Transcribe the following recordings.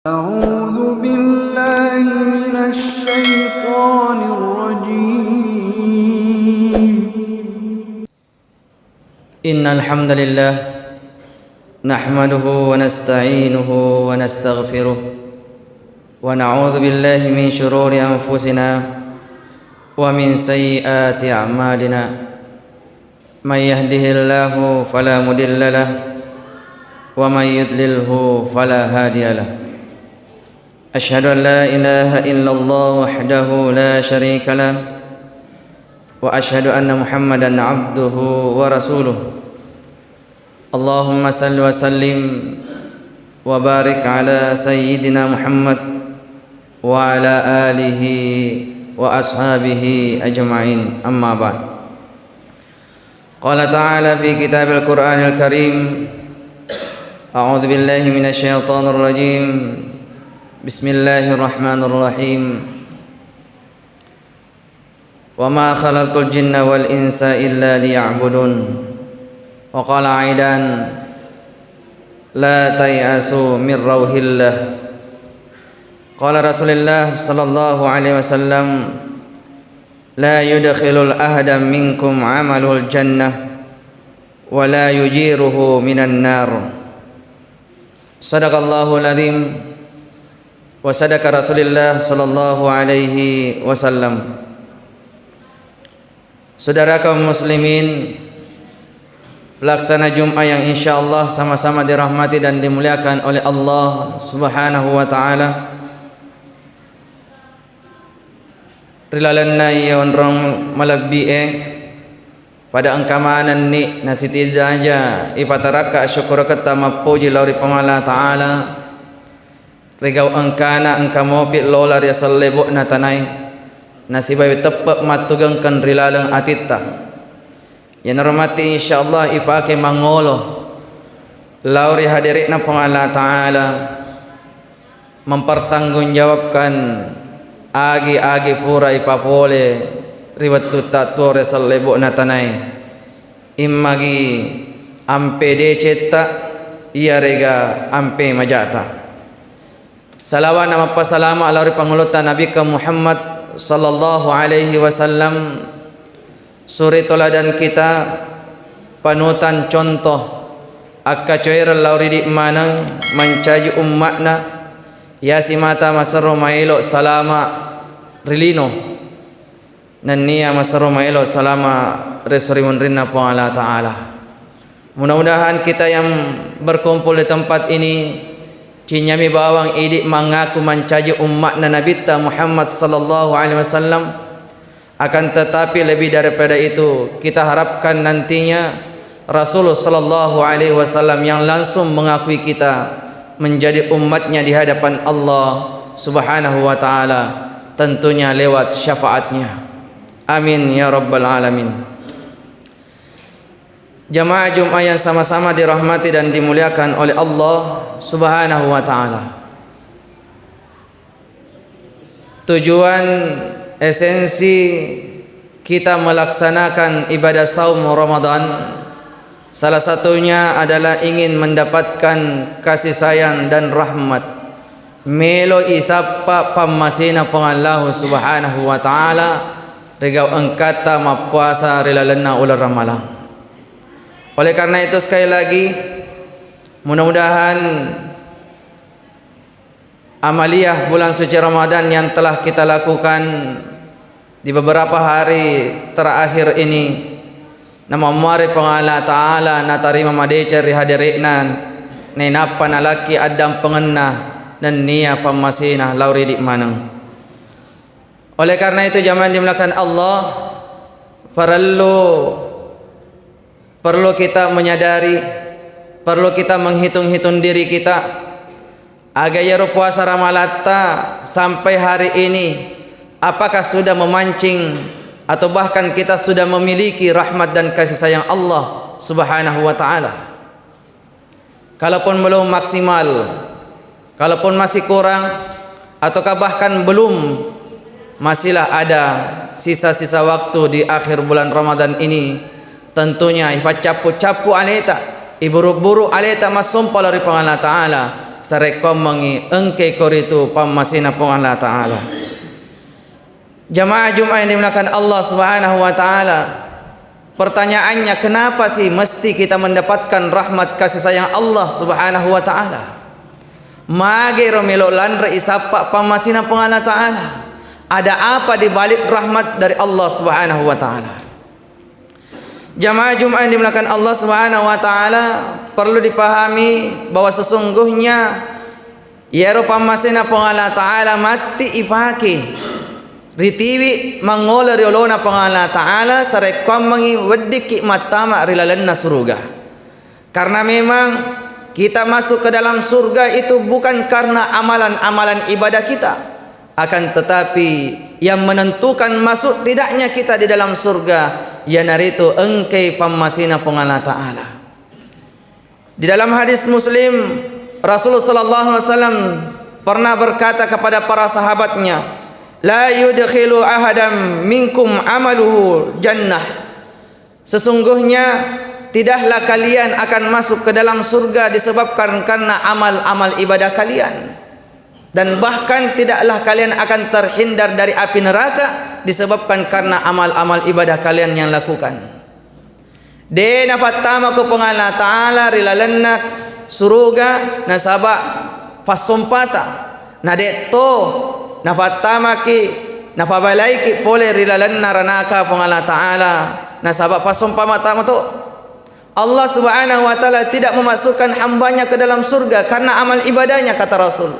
أعوذ بالله من الشيطان الرجيم. إن الحمد لله نحمده ونستعينه ونستغفره ونعوذ بالله من شرور أنفسنا ومن سيئات أعمالنا. من يهده الله فلا مضل له ومن يضلله فلا هادي له. أشهد أن لا إله إلا الله وحده لا شريك له وأشهد أن محمدا عبده ورسوله. اللهم صل وسلم وبارك على سيدنا محمد وعلى آله وأصحابه أجمعين. أما بعد. قال تعالى في كتاب القرآن الكريم: أعوذ بالله من الشيطان الرجيم. بسم الله الرحمن الرحيم. وما خلقت الجن والإنس إلا ليعبدون. وقال أيضا: لا تيأسوا من روح الله. قال رسول الله صلى الله عليه وسلم: لا يدخل الأحد منكم عمله الجنة ولا يجيره من النار. صدق الله العظيم وصدق رسول الله صلى الله عليه وسلم. Saudara kaum muslimin, pelaksana Jum'ah yang insyaallah sama-sama dirahmati dan dimuliakan oleh Allah Subhanahu wa taala. Trilalanna yawnrong malabbi'e pada engkamanan ni nasitidaja ipataraka syukur kata mapuji lauri pamala taala. Regau engkana engkamopi lolar ya sallebo na tanay nasibai tepat matugangkan rilalang atita. Yang hormati insyaallah ipake mangolo lauri hadirin na pamala taala mempertanggungjawabkan agi pura ipapole riwat tutatore sallebo na tanay immagi ampe decetta iya rega ampe majata. Salawat nama pasalama ala pangulutan Nabi Muhammad sallallahu alaihi wasallam, suri toladan kita, panutan contoh akka coir lauri di manang mencaji ummatna yasimata masarro mailo salama rilino nanniya masarro mailo salama resrimun rinna po Allah Ta'ala. Mudah-mudahan kita yang berkumpul di tempat ini cinyami bawang idik mengaku mencaji umat Nabi Muhammad sallallahu alaihi wasallam. Akan tetapi lebih daripada itu kita harapkan nantinya Rasulullah sallallahu alaihi wasallam yang langsung mengakui kita menjadi umatnya di hadapan Allah Subhanahu wa taala, tentunya lewat syafaatnya. Amin ya rabbal alamin. Jamaah Jum'ah yang sama-sama dirahmati dan dimuliakan oleh Allah Subhanahu wa ta'ala. Tujuan esensi kita melaksanakan ibadah saum Ramadan salah satunya adalah ingin mendapatkan kasih sayang dan rahmat melo isapa pamasina pangallahu Subhanahu wa ta'ala regau engkata mapuasa rilalana ular ramalang. Oleh karena itu sekali lagi mudah-mudahan amaliyah bulan suci Ramadan yang telah kita lakukan di beberapa hari terakhir ini nama mari pangala taala natarima madecer hadirinnan nenapa nalaki adam pengenah dan nia pamasina lauri di manang. Oleh karena itu jamaah dimulakan Allah, perlu kita menyadari, perlu kita menghitung-hitung diri kita agayaro puasa Ramalata sampai hari ini apakah sudah memancing atau bahkan kita sudah memiliki rahmat dan kasih sayang Allah Subhanahu wa taala. Kalaupun belum maksimal, kalaupun masih kurang ataukah bahkan belum, masihlah ada sisa-sisa waktu di akhir bulan Ramadan ini. Tentunya ifa capu-capu aleta iburu-buru aleta masumpah dari Allah Ta'ala sarekom mengi engke koritu pamasina pong Allah Ta'ala. Jamaah Jumat yang dimuliakan Allah Subhanahu wa Ta'ala, pertanyaannya, kenapa sih mesti kita mendapatkan rahmat kasih sayang Allah Subhanahu wa Ta'ala? Mage romelo landra isapa pamasina pong Allah Ta'ala. Ada apa di balik rahmat dari Allah Subhanahu wa Ta'ala? Jamaah Jumat yang dimuliakan Allah Subhanahu wa Ta'ala, perlu dipahami bahwa sesungguhnya yero pamasina pong Allah Ta'ala mati ipaki ritiwi mangola riolona pong Allah Ta'ala sarekom mangi wediki matama rilalanna surga. Karena memang kita masuk ke dalam surga itu bukan karena amalan-amalan ibadah kita, akan tetapi yang menentukan masuk tidaknya kita di dalam surga yanaritu engkei pamasina pong Allah Ta'ala. Di dalam hadis Muslim, Rasulullah sallallahu alaihi wasallam pernah berkata kepada para sahabatnya, la yudkhilu ahadam minkum amaluhu jannah. Sesungguhnya tidaklah kalian akan masuk ke dalam surga disebabkan karena amal-amal ibadah kalian, dan bahkan tidaklah kalian akan terhindar dari api neraka disebabkan karena amal-amal ibadah kalian yang lakukan. Dena fatama ko pangala Ta'ala rilalanna suruga nasaba pasumpata nadeto nafatama ki nafabalai ki pole rilalanna ranaka pangala Ta'ala nasaba pasumpama tama to. Allah Subhanahu wa Ta'ala tidak memasukkan hambanya ke dalam surga karena amal ibadahnya, kata Rasul,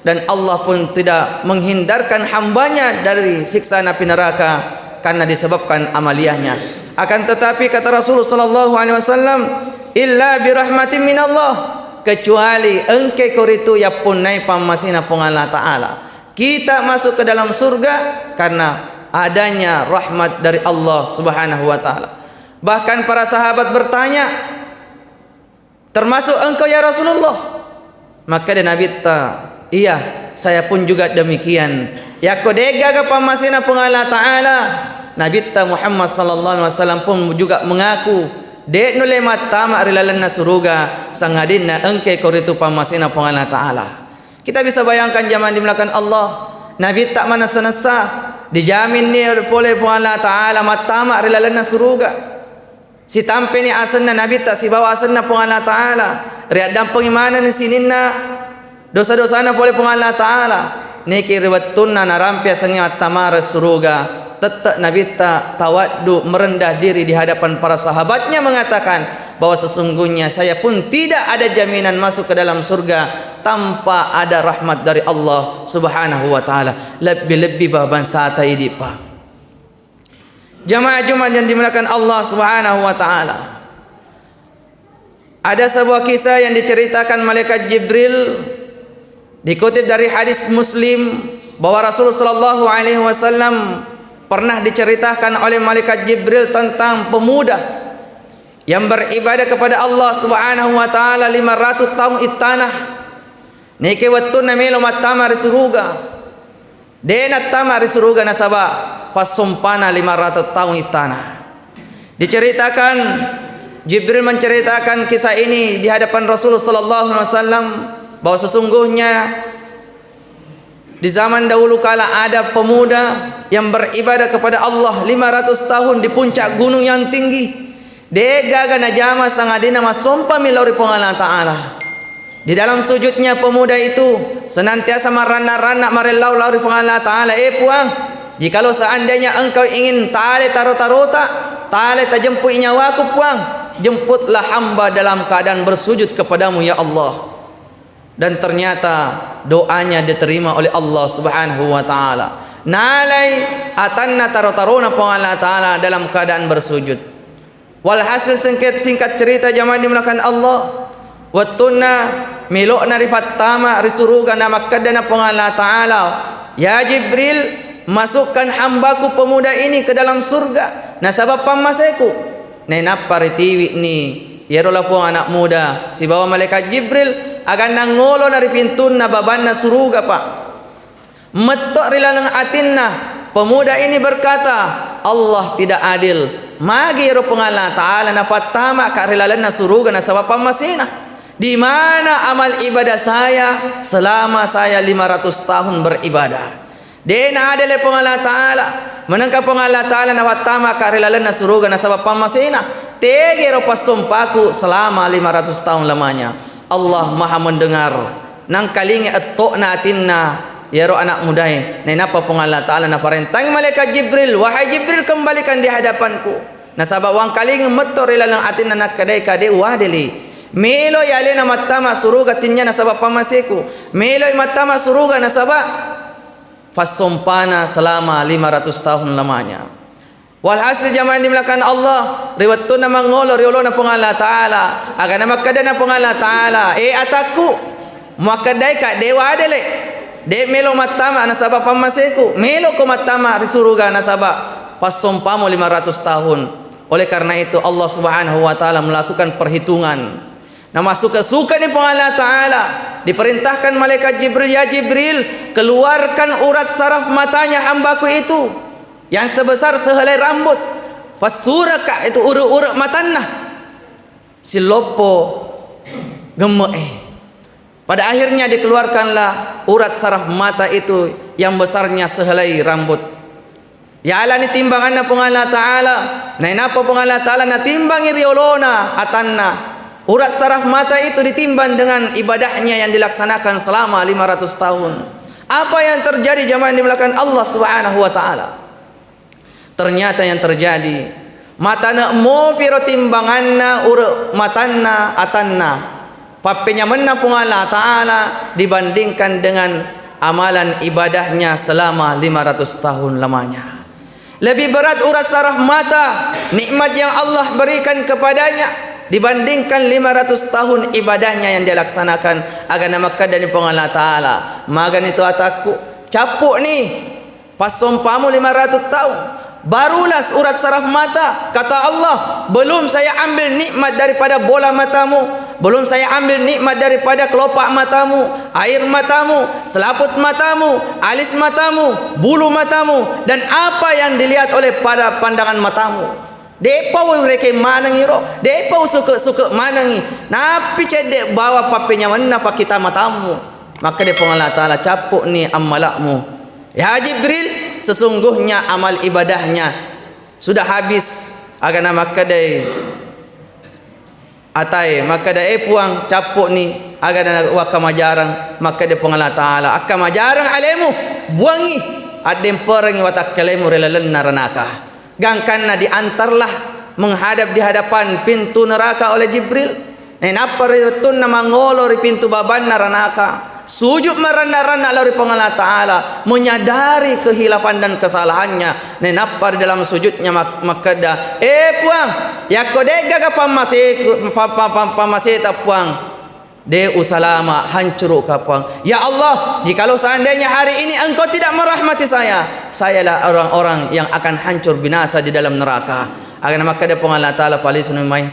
dan Allah pun tidak menghindarkan hambanya dari siksa api neraka karena disebabkan amaliyahnya. Akan tetapi kata Rasulullah sallallahu alaihi wasallam, illa birahmatin minallah, kecuali engke koritu ya punai pamasina pong Allah Ta'ala. Kita masuk ke dalam surga karena adanya rahmat dari Allah Subhanahu wa Ta'ala. Bahkan para sahabat bertanya, termasuk engkau ya Rasulullah? Maka dia Nabi iya, saya pun juga demikian. Ya kodega ka pamasina pong Allah Ta'ala. Nabi Muhammad sallallahu alaihi wasallam pun juga mengaku, dek nule matama rilalanna suruga sangadinna engke koritu pamasina pong Allah Ta'ala. Kita bisa bayangkan zaman dimulakan Allah, Nabi tak mana senasa dijamin ni oleh pong Allah Ta'ala matama rilalanna suruga. Si tampe ni asanna Nabi tak si bawa asanna pong Allah Ta'ala. Riadam pengimanan ni sininna dosa-dosa na boleh pong Allah Ta'ala. Niki riwattunna narampia sangya tamara suruga. Tetap Nabi tawaddu merendah diri di hadapan para sahabatnya, mengatakan bahwa sesungguhnya saya pun tidak ada jaminan masuk ke dalam surga tanpa ada rahmat dari Allah Subhanahu wa Ta'ala. Lebih-lebih baban sata idipa. Jamaah Jumat yang dimuliakan Allah Subhanahu wa Ta'ala, ada sebuah kisah yang diceritakan malaikat Jibril, dikutip dari hadis Muslim, bahwa Rasulullah sallallahu alaihi wasallam pernah diceritakan oleh malaikat Jibril tentang pemuda yang beribadah kepada Allah Subhanahu wa Ta'ala 500 tahun itanah. Niki wattuna melo matama risuruga. Dena tama risuruga nasaba pasumpana 500 tahun itanah. Diceritakan, Jibril menceritakan kisah ini di hadapan Rasulullah sallallahu alaihi wasallam bahwa sesungguhnya di zaman dahulu kala ada pemuda yang beribadah kepada Allah 500 tahun di puncak gunung yang tinggi. Dega najama sangadina masompa milauri pong Allah Ta'ala. Di dalam sujudnya pemuda itu senantiasa marana-rana marelau lauri pong Allah Ta'ala. Puang, jikalau seandainya engkau ingin tale tarota, tale tajemput nyawaku puang, jemputlah hamba dalam keadaan bersujud kepadamu ya Allah. Dan ternyata doanya diterima oleh Allah Subhanahu wa Ta'ala. Nalai atanna tarotarona pong Allah Ta'ala dalam keadaan bersujud. Walhasil singkat cerita jamaah dimulakan Allah, wattunna milokna rifattama risuruga namakadana pong Allah Ta'ala, ya Jibril, masukkan hambaku pemuda ini ke dalam surga nasabab pamaseku. Nenapa ritiwi ni yerola pong anak muda si bawa malaikat Jibril akan nangolo dari pintu na baban na suruga pak. Metok rilalang atinna, pemuda ini berkata, Allah tidak adil. Magi ro pengala Ta'ala na fatama ka rilalan na suruga na sabab pamasina. Di mana amal ibadah saya selama saya 500 tahun beribadah? Dena ada le Allah Ta'ala. Menangkap Allah Ta'ala na watama karilalan na suruga na sabab pamasina. Tegero pasumpaku selama 500 tahun lamanya. Allah maha mendengar. Nang kalingi atto natin na yaro anak mudai. Na inapa Allah Ta'ala na parentang malaikat Jibril. Wahai Jibril, kembalikan di hadapanku. Na sabab wang kalingi metor ilalang atin na nakadai kade wadeli. Melo yale na matama suruga tinya na sabab pamasiku. Melo matama suruga na sabab fasumpana selama 500 tahun lamanya. Walhasil jamaah dimulakan Allah, riwatto na mangolo riolo na Allah Ta'ala. Aga na makada na Allah Ta'ala. Ataku makadai ka dewa adele. De melo matama na sabab pamasiku. Melo ko matama risuruga na sabab pasumpamo 500 tahun. Oleh karena itu Allah Subhanahu wa Ta'ala melakukan perhitungan. Nah masuk ke suka ni Allah Ta'ala. Diperintahkan malaikat Jibril, ya Jibril, keluarkan urat saraf matanya hambaku itu yang sebesar sehelai rambut. Fasuraka itu urut-urut matanya. Silopo gemek. Pada akhirnya dikeluarkanlah urat saraf mata itu yang besarnya sehelai rambut. Ya Allah ni timbangan na Allah Ta'ala. Na inapa Allah Ta'ala na timbangi riolona atanna. Urat saraf mata itu ditimbang dengan ibadahnya yang dilaksanakan selama 500 tahun. Apa yang terjadi jamaah yang dimulakan Allah Subhanahu wa Ta'ala? Ternyata yang terjadi matana mufiro timbanganna urat matanna atanna. Papenya menna Allah Ta'ala dibandingkan dengan amalan ibadahnya selama 500 tahun lamanya. Lebih berat urat saraf mata, nikmat yang Allah berikan kepadanya dibandingkan 500 tahun ibadahnya yang dia laksanakan agar nama kadani Allah Ta'ala. Magan itu ataku capuk ni pasumpamu 500 tahun barulah urat saraf mata. Kata Allah, belum saya ambil nikmat daripada bola matamu, belum saya ambil nikmat daripada kelopak matamu, air matamu, selaput matamu, alis matamu, bulu matamu, dan apa yang dilihat oleh pada pandangan matamu. Depa mereka manangiro, depa suka manangi. Napi cedek bawa papenya mana pak kita matamu. Maka dia Allah Ta'ala capuk ni amalakmu. Ya Jibril, sesungguhnya amal ibadahnya sudah habis. Agar nama kadai atai maka dia puang capuk ni agar nak wakamajarang. Maka dia Allah Ta'ala akamajarang alemu buangi adem perangi watak kalemu relalan naranaka. Gangkanna diantarlah menghadap di hadapan pintu neraka oleh Jibril. Nenapa ritun nama ngolor pintu baban naranaka. Sujud merana-rana lari Allah Ta'ala menyadari kehilafan dan kesalahannya. Nenapa di dalam sujudnya makada puang ya kodega ka pamaseta puang de usalama hancur kapang. Ya Allah, jikalau seandainya hari ini engkau tidak merahmati saya, sayalah orang-orang yang akan hancur binasa di dalam neraka. Agar maka dia Allah Ta'ala palisun mai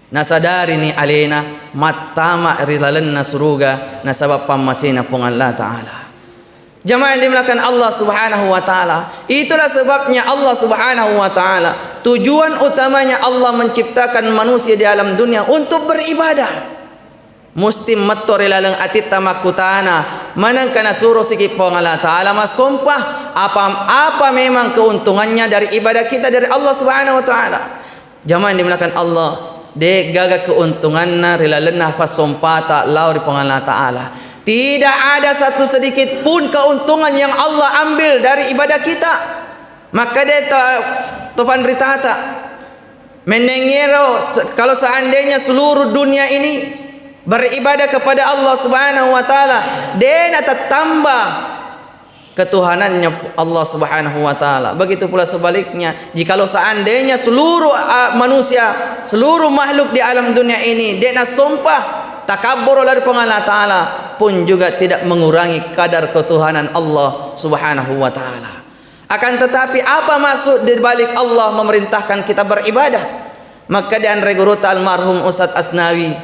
nasadari ni alena matama rilalanna suruga nasabab pamasina Allah Ta'ala. Jamaah yang dimulakan Allah Subhanahu wa Ta'ala, itulah sebabnya Allah Subhanahu wa Ta'ala tujuan utamanya Allah menciptakan manusia di alam dunia untuk beribadah. Musti metor ilalang atit tamakutana manang kana suruh siki Allah Ta'ala masumpah apa memang keuntungannya dari ibadah kita dari Allah Subhanahu wa Ta'ala. Jamaah yang dimulakan Allah, de gaga keuntunganna rilalanna fasumpata lauri Allah Ta'ala. Tidak ada satu sedikit pun keuntungan yang Allah ambil dari ibadah kita. Maka dia Tuhan ritata menengero kalau seandainya seluruh dunia ini beribadah kepada Allah Subhanahu wa Ta'ala, dia nak tambah ketuhanannya Allah Subhanahu wa Ta'ala. Begitu pula sebaliknya, jikalau seandainya seluruh manusia, seluruh makhluk di alam dunia ini dia nak sumpah takabur dari Allah Ta'ala, pun juga tidak mengurangi kadar ketuhanan Allah Subhanahu wa Ta'ala. Akan tetapi apa maksud di balik Allah memerintahkan kita beribadah? Maka di anre guru almarhum Ustaz Asnawi,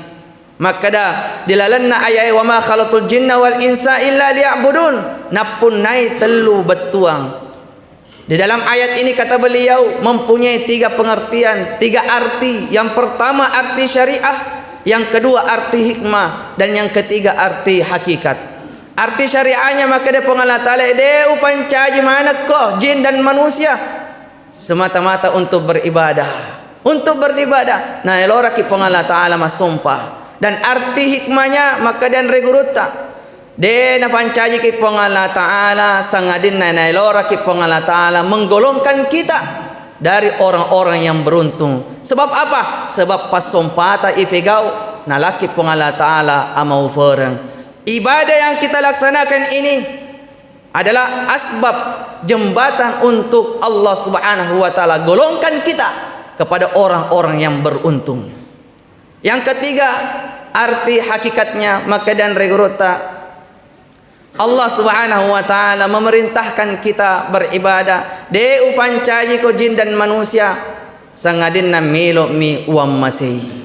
maka dah dilalanna ayat wa ma khalaqul jinna wal insa illa liya'budun, napun nai telu betuang. Di dalam ayat ini kata beliau mempunyai tiga pengertian, tiga arti. Yang pertama arti syariah, yang kedua arti hikmah, dan yang ketiga arti hakikat. Arti syariahnya maka dia Allah Ta'ala dia upancaji mana kau jin dan manusia semata-mata untuk beribadah. Untuk beribadah. Nah elora ki Allah Ta'ala masumpah. Dan arti hikmahnya maka dan reguruta. De na pancaji ki Allah Ta'ala sangadin na elora ki Allah Ta'ala menggolongkan kita dari orang-orang yang beruntung. Sebab apa? Sebab pasumpata ifegau nalaki Allah Ta'ala amau fereng. Ibadah yang kita laksanakan ini adalah asbab jembatan untuk Allah Subhanahu wa Ta'ala golongkan kita kepada orang-orang yang beruntung. Yang ketiga, arti hakikatnya maka dan regrota Allah Subhanahu wa Ta'ala memerintahkan kita beribadah de upancaji ko jin dan manusia sangadin na milo mi uam masih.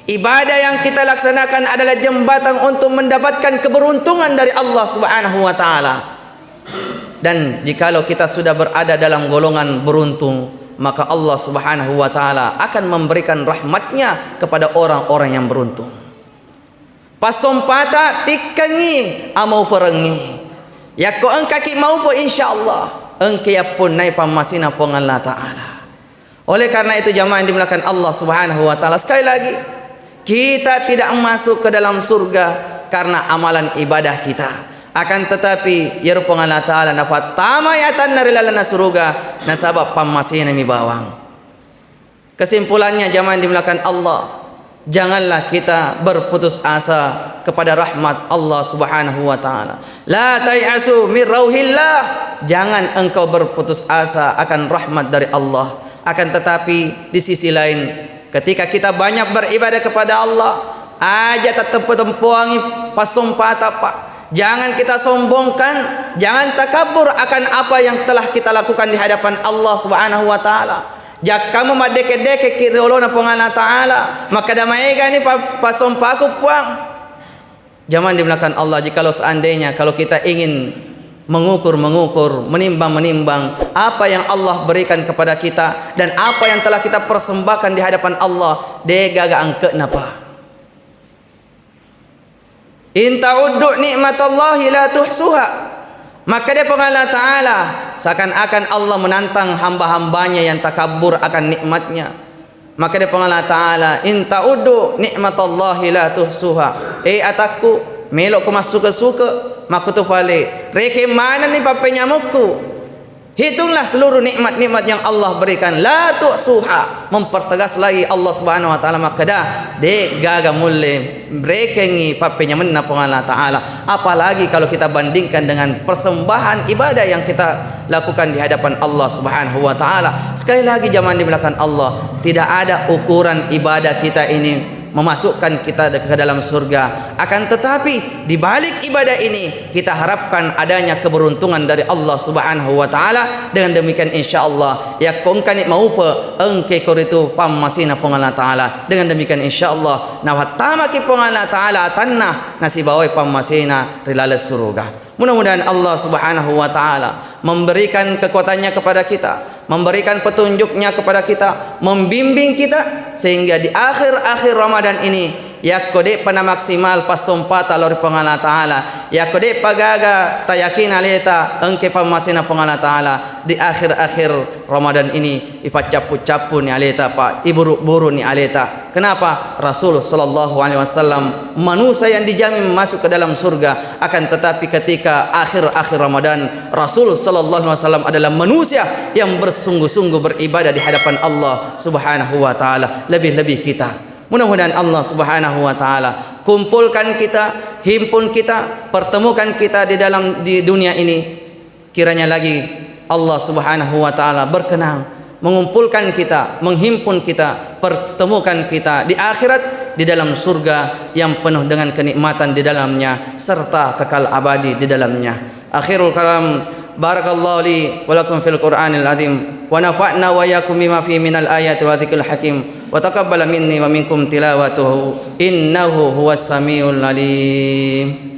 Ibadah yang kita laksanakan adalah jembatan untuk mendapatkan keberuntungan dari Allah Subhanahu wa Ta'ala. Dan jikalau kita sudah berada dalam golongan beruntung, maka Allah Subhanahu wa Ta'ala akan memberikan rahmatnya kepada orang-orang yang beruntung. Pasompata tikangi amau perengi. Ya ko engkaki mau po insyaallah. Engke ya pun nai pamasina pong Allah Ta'ala. Oleh karena itu jamaah yang dimuliakan Allah Subhanahu wa Ta'ala, sekali lagi kita tidak masuk ke dalam surga karena amalan ibadah kita. Akan tetapi ya rupang Allah Ta'ala dapat tamayatan narilana surga nasabab pamasina mi bawang. Kesimpulannya jamaah yang dimuliakan Allah, janganlah kita berputus asa kepada rahmat Allah Subhanahu wa Ta'ala. La tayasu min rauhillah. Jangan engkau berputus asa akan rahmat dari Allah. Akan tetapi di sisi lain, ketika kita banyak beribadah kepada Allah, aja tetap tempuangi pasumpata pak. Jangan kita sombongkan, jangan takabur akan apa yang telah kita lakukan di hadapan Allah Subhanahu wa Ta'ala. Jak kamu madeke-deke kirolona pengala Ta'ala, maka damaiga ni pasumpaku puang. Jangan dimulakan Allah, jikalau seandainya kalau kita ingin mengukur, menimbang apa yang Allah berikan kepada kita dan apa yang telah kita persembahkan di hadapan Allah, de gaga angke napa. In ta'uddu nikmatallahi la tuhsuha. Maka dia Allah Ta'ala seakan-akan Allah menantang hamba-hambanya yang takabur akan nikmatnya. Maka dia Allah Ta'ala, in ta'uddu nikmatallahi la tuhsuha. Ataku melok ku masuk ke suka maku tu pale reke mana ni papenyamukku. Hitunglah seluruh nikmat-nikmat yang Allah berikan. La tuhsuha, mempertegas lagi Allah Subhanahu wa Ta'ala, maka dah de gaga mulle brekengi papenyamanna Allah Ta'ala. Apalagi kalau kita bandingkan dengan persembahan ibadah yang kita lakukan di hadapan Allah Subhanahu wa Ta'ala. Sekali lagi jamaah dimulakan Allah, tidak ada ukuran ibadah kita ini memasukkan kita ke dalam surga. Akan tetapi di balik ibadah ini kita harapkan adanya keberuntungan dari Allah Subhanahu wa Ta'ala. Dengan demikian insyaallah ya kongkani maupa engke koritu pamasina pengala Ta'ala. Dengan demikian insyaallah nawatama ki pengala Ta'ala tanah nasibawai pamasina rilales surga. Mudah-mudahan Allah Subhanahu wa Ta'ala memberikan kekuatannya kepada kita, memberikan petunjuknya kepada kita, membimbing kita sehingga di akhir-akhir Ramadan ini ya kode pana maksimal pasumpata lori pengala Ta'ala, ya kode pagaga tayakin aleta engke pamasina pengala Ta'ala di akhir-akhir Ramadan ini ipacapu-capu ni aleta pak iburu-buru ni aleta. Kenapa? Rasul sallallahu alaihi wasallam manusia yang dijamin masuk ke dalam surga. Akan tetapi ketika akhir-akhir Ramadan, Rasul sallallahu alaihi wasallam adalah manusia yang bersungguh-sungguh beribadah di hadapan Allah Subhanahu wa Ta'ala, lebih-lebih kita. Mudah-mudahan Allah Subhanahu wa Ta'ala kumpulkan kita, himpun kita, pertemukan kita di dunia ini. Kiranya lagi Allah Subhanahu wa Ta'ala berkenan mengumpulkan kita, menghimpun kita, pertemukan kita di akhirat di dalam surga yang penuh dengan kenikmatan di dalamnya serta kekal abadi di dalamnya. Akhirul kalam, barakallahu li wa lakum fil Qur'anil azim wa nafa'na wa iyyakum bima fihi minal ayati wa dzikril hakim wa taqabbala minni wa minkum tilawatuhu innahu huwas samiul alim.